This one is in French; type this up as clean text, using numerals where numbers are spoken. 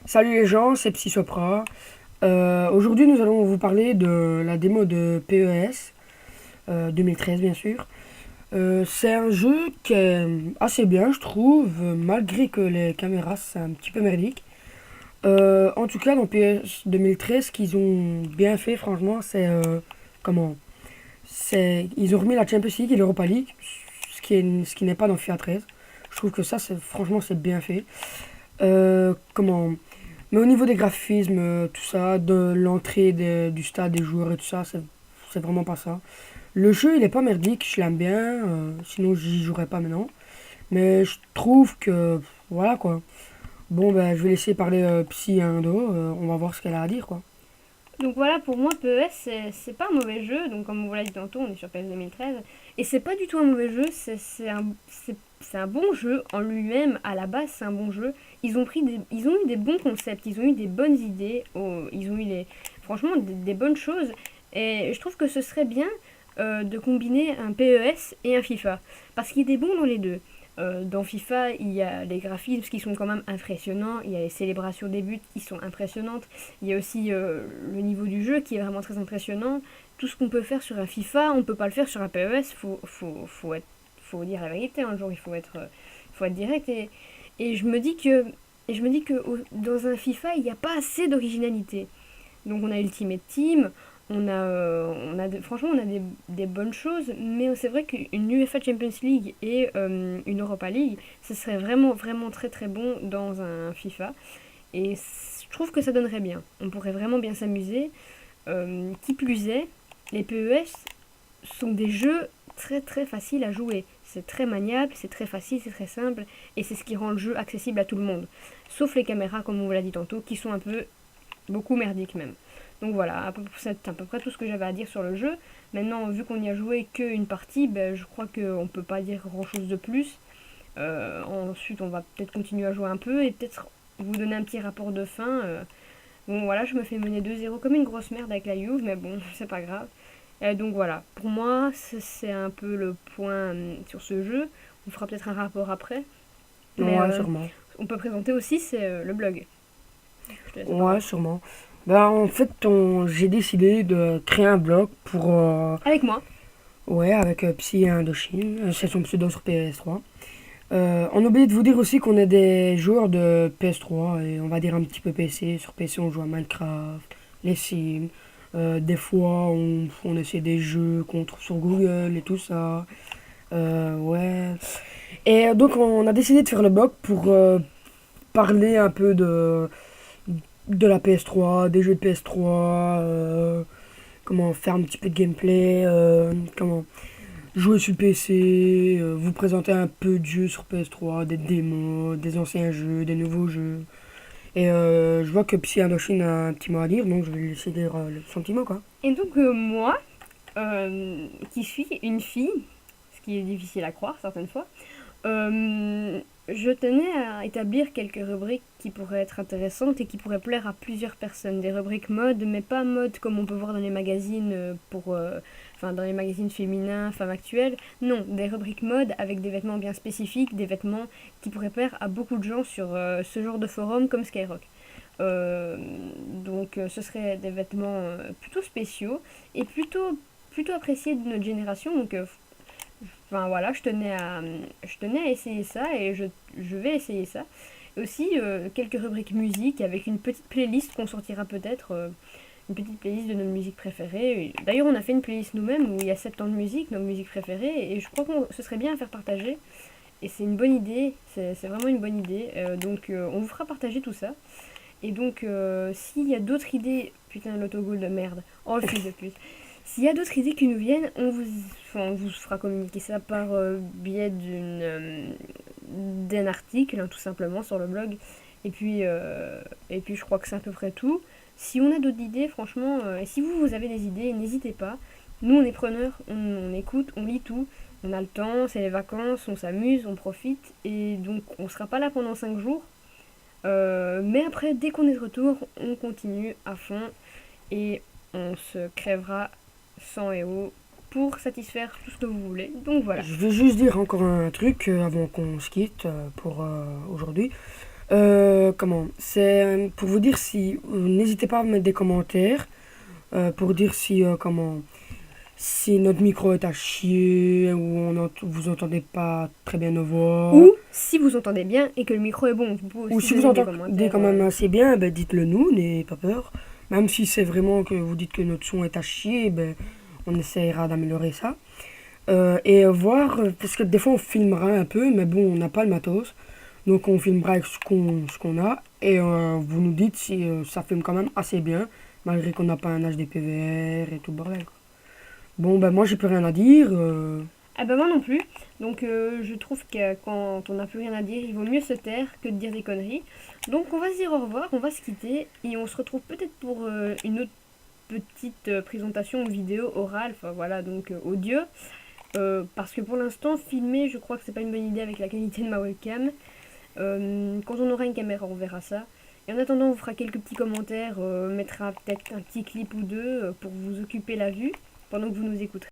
Salut les gens, c'est Psysopra. Aujourd'hui, nous allons vous parler de la démo de PES 2013, bien sûr. C'est un jeu qui est assez bien, je trouve, malgré que les caméras, c'est un petit peu merdique. En tout cas, dans PES 2013, ce qu'ils ont bien fait, franchement, c'est comment ils ont remis la Champions League et l'Europa League, ce qui n'est pas dans FIFA 13. Je trouve que ça, franchement, c'est bien fait. Comment Mais au niveau des graphismes, tout ça, de l'entrée du stade, des joueurs et tout ça, c'est vraiment pas ça. Le jeu, il est pas merdique, je l'aime bien, sinon j'y jouerais pas maintenant. Mais je trouve que, voilà quoi. Bon, ben, je vais laisser parler Psy à Indo, on va voir ce qu'elle a à dire, quoi. Donc voilà, pour moi, PES, c'est pas un mauvais jeu. Donc comme on vous l'a dit tantôt, on est sur PES 2013. Et c'est pas du tout un mauvais jeu, c'est un bon jeu en lui-même. À la base, c'est un bon jeu. Ils ont eu des bons concepts, ils ont eu des bonnes idées, ils ont eu franchement des bonnes choses. Et je trouve que ce serait bien de combiner un PES et un FIFA. Parce qu'il y a des bons dans les deux. Dans FIFA, il y a les graphismes qui sont quand même impressionnants, il y a les célébrations des buts qui sont impressionnantes, il y a aussi le niveau du jeu qui est vraiment très impressionnant. Tout ce qu'on peut faire sur un FIFA, on ne peut pas le faire sur un PES. Faut dire la vérité. Un jour, faut être direct. Et je me dis que dans un FIFA, il n'y a pas assez d'originalité. Donc on a Ultimate Team, franchement, on a des bonnes choses, mais c'est vrai qu'une UEFA Champions League et une Europa League, ce serait vraiment, vraiment très très bon dans un FIFA. Et je trouve que ça donnerait bien. On pourrait vraiment bien s'amuser. Qui plus est, les PES sont des jeux très très faciles à jouer. C'est très maniable, c'est très facile, c'est très simple, et c'est ce qui rend le jeu accessible à tout le monde. Sauf les caméras, comme on vous l'a dit tantôt, qui sont un peu beaucoup merdiques même. Donc voilà, c'est à peu près tout ce que j'avais à dire sur le jeu. Maintenant, vu qu'on n'y a joué qu'une partie, ben, je crois qu'on ne peut pas dire grand chose de plus. Ensuite, on va peut-être continuer à jouer un peu et peut-être vous donner un petit rapport de fin. Bon, voilà, je me fais mener 2-0 comme une grosse merde avec la Juve, mais bon, c'est pas grave. Donc voilà, pour moi, c'est un peu le point sur ce jeu. On fera peut-être un rapport après. Mais Ouais, sûrement. on peut présenter aussi, c'est le blog. Je te laisse la Ouais, parole. sûrement. Ben, en fait, j'ai décidé de créer un blog pour... Avec moi. ouais, avec Psy et Indochine, c'est son pseudo sur PS3. On oublie de vous dire aussi qu'on est des joueurs de PS3 et on va dire un petit peu PC. Sur PC, on joue à Minecraft, les Sims. Des fois, on essaie des jeux qu'on trouve sur Google et tout ça. Ouais. Et donc, on a décidé de faire le blog pour parler un peu de la PS3, des jeux de PS3, comment faire un petit peu de gameplay, comment jouer sur PC, vous présenter un peu de jeux sur PS3, des démos, des anciens jeux, des nouveaux jeux. Et je vois que Psy Indochine a un petit mot à dire, donc je vais lui laisser dire son petit mot, quoi. Et donc moi, qui suis une fille, ce qui est difficile à croire certaines fois, je tenais à établir quelques rubriques qui pourraient être intéressantes et qui pourraient plaire à plusieurs personnes. Des rubriques mode, mais pas mode comme on peut voir dans les magazines enfin dans les magazines féminins, femmes actuelles. Non, des rubriques mode avec des vêtements bien spécifiques, des vêtements qui pourraient plaire à beaucoup de gens sur ce genre de forum comme Skyrock. Euh, donc ce serait des vêtements plutôt spéciaux et plutôt appréciés de notre génération. Donc enfin voilà, je tenais à essayer ça et je vais essayer ça. Aussi quelques rubriques musique avec une petite playlist qu'on sortira peut-être, une petite playlist de nos musiques préférées. D'ailleurs on a fait une playlist nous-mêmes où il y a 70 musiques, nos musiques préférées, et je crois que ce serait bien à faire partager. Et c'est une bonne idée, c'est vraiment une bonne idée. Donc on vous fera partager tout ça. Et donc, s'il y a d'autres idées. Putain, l'autogol de merde. Oh, le fils de pute. S'il y a d'autres idées qui nous viennent, on vous fera communiquer ça par biais d'un article, hein, tout simplement, sur le blog. Et puis, je crois que c'est à peu près tout. Si on a d'autres idées, franchement, et si vous avez des idées, n'hésitez pas. Nous, on est preneurs, on écoute, on lit tout. On a le temps, c'est les vacances, on s'amuse, on profite. Et donc, on sera pas là pendant 5 jours. Mais après, dès qu'on est de retour, on continue à fond et on se crèvera sang et eau pour satisfaire tout ce que vous voulez. Donc voilà. Je veux juste dire encore un truc avant qu'on se quitte pour aujourd'hui. Comment? C'est pour vous dire si... n'hésitez pas à mettre des commentaires pour dire si... comment? Si notre micro est à chier ou vous entendez pas très bien nos voix. Ou si vous entendez bien et que le micro est bon, vous pouvez Ou aussi si vous donner des entendez commentaires. quand même assez bien, ben dites-le nous, n'ayez pas peur. Même si c'est vraiment que vous dites que notre son est à chier, ben on essaiera d'améliorer ça. Et voir, parce que des fois on filmera un peu, mais bon, on n'a pas le matos. Donc on filmera avec ce qu'on a. Et vous nous dites si ça filme quand même assez bien, malgré qu'on n'a pas un HD PVR et tout le bordel, quoi. Bon, ben moi j'ai plus rien à dire. Ah bah moi non plus. Donc je trouve que quand on n'a plus rien à dire, il vaut mieux se taire que de dire des conneries. Donc on va se dire au revoir, on va se quitter et on se retrouve peut-être pour une autre petite présentation vidéo orale, enfin voilà, donc audio. Parce que pour l'instant, filmer, je crois que c'est pas une bonne idée avec la qualité de ma webcam. Quand on aura une caméra, on verra ça. Et en attendant, on vous fera quelques petits commentaires, mettra peut-être un petit clip ou deux pour vous occuper la vue pendant que vous nous écouterez.